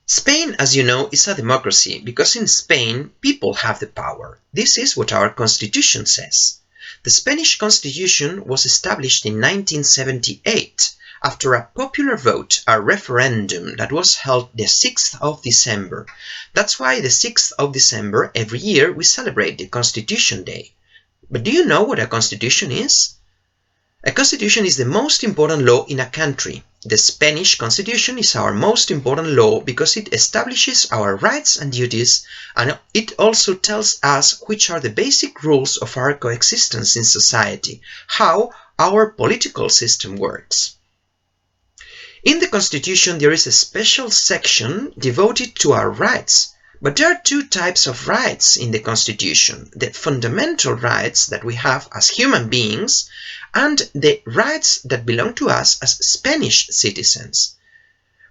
Spain, as you know, is a democracy because in Spain, people have the power. This is what our constitution says. The Spanish constitution was established in 1978 after a popular vote, a referendum that was held the 6th of December. That's why the 6th of December every year we celebrate the Constitution Day. But do you know what a constitution is? A constitution is the most important law in a country. The Spanish constitution is our most important law because it establishes our rights and duties, and it also tells us which are the basic rules of our coexistence in society, how our political system works. In the constitution there is a special section devoted to our rights. But there are two types of rights in the Constitution, the fundamental rights that we have as human beings and the rights that belong to us as Spanish citizens.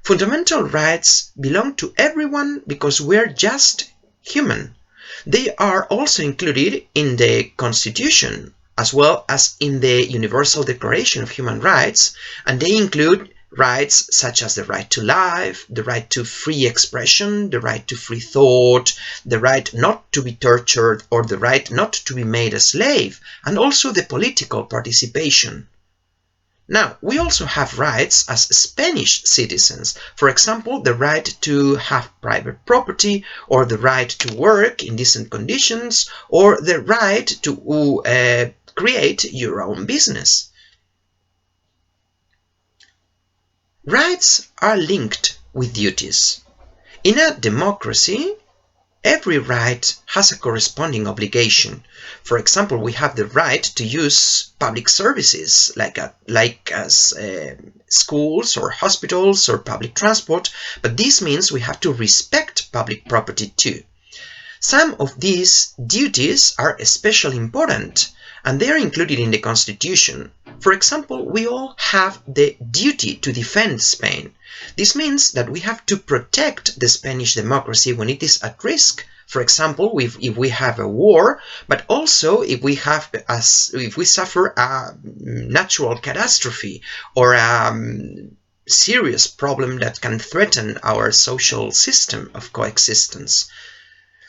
Fundamental rights belong to everyone because we're just human. They are also included in the Constitution as well as in the Universal Declaration of Human Rights, and they include rights such as the right to life, the right to free expression, the right to free thought, the right not to be tortured or the right not to be made a slave, and also the political participation. Now, we also have rights as Spanish citizens, for example, the right to have private property, or the right to work in decent conditions, or the right to create your own business. Rights are linked with duties. In a democracy, every right has a corresponding obligation. For example, we have the right to use public services like schools or hospitals or public transport, but this means we have to respect public property too. Some of these duties are especially important, and they are included in the Constitution. For example, we all have the duty to defend Spain. This means that we have to protect the Spanish democracy when it is at risk. For example, if we have a war, but also if we suffer a natural catastrophe or a serious problem that can threaten our social system of coexistence.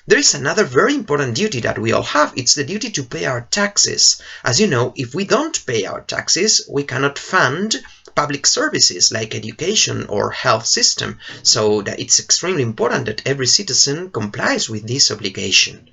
There is another very important duty that we all have. It's the duty to pay our taxes. As you know, if we don't pay our taxes, we cannot fund public services like education or health system. So that it's extremely important that every citizen complies with this obligation.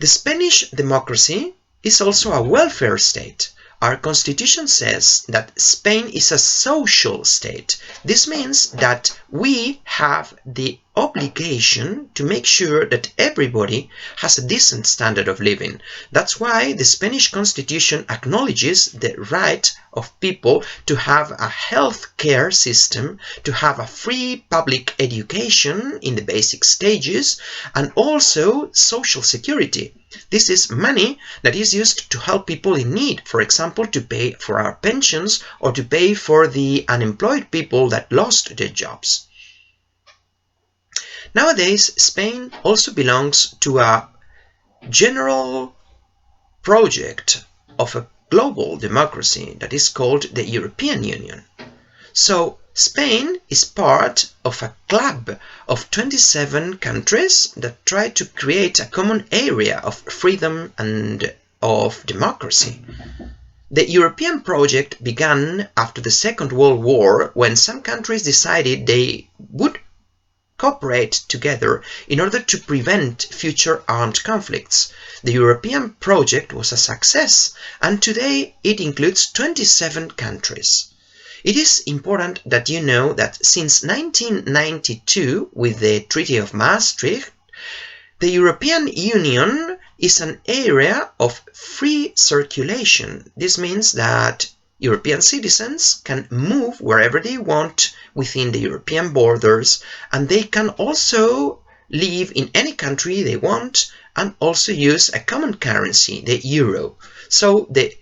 The Spanish democracy is also a welfare state. Our constitution says that Spain is a social state. This means that we have the obligation to make sure that everybody has a decent standard of living. That's why the Spanish constitution acknowledges the right of people to have a health care system, to have a free public education in the basic stages, and also social security. This is money that is used to help people in need, for example, to pay for our pensions or to pay for the unemployed people that lost their jobs. Nowadays, Spain also belongs to a general project of a global democracy that is called the European Union. So Spain is part of a club of 27 countries that try to create a common area of freedom and of democracy. The European project began after the Second World War, when some countries decided they would cooperate together in order to prevent future armed conflicts. The European project was a success, and today it includes 27 countries. It is important that you know that since 1992, with the Treaty of Maastricht, the European Union is an area of free circulation. This means that European citizens can move wherever they want within the European borders, and they can also live in any country they want and also use a common currency, the euro. So the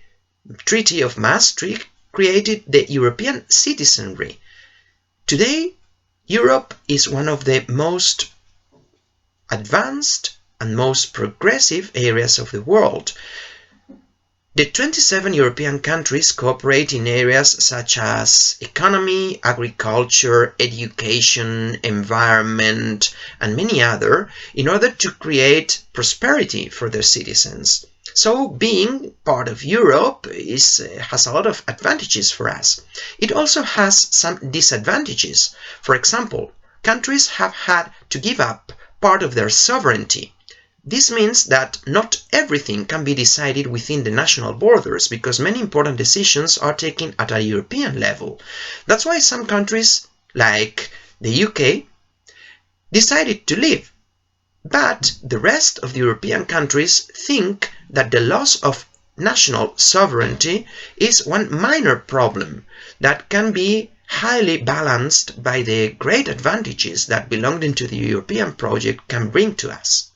Treaty of Maastricht created the European citizenry. Today, Europe is one of the most advanced and most progressive areas of the world. The 27 European countries cooperate in areas such as economy, agriculture, education, environment, and many other in order to create prosperity for their citizens. So being part of Europe has a lot of advantages for us. It also has some disadvantages. For example, countries have had to give up part of their sovereignty. This means that not everything can be decided within the national borders because many important decisions are taken at a European level. That's why some countries, like the UK, decided to leave. But the rest of the European countries think that the loss of national sovereignty is one minor problem that can be highly balanced by the great advantages that belonging to the European project can bring to us.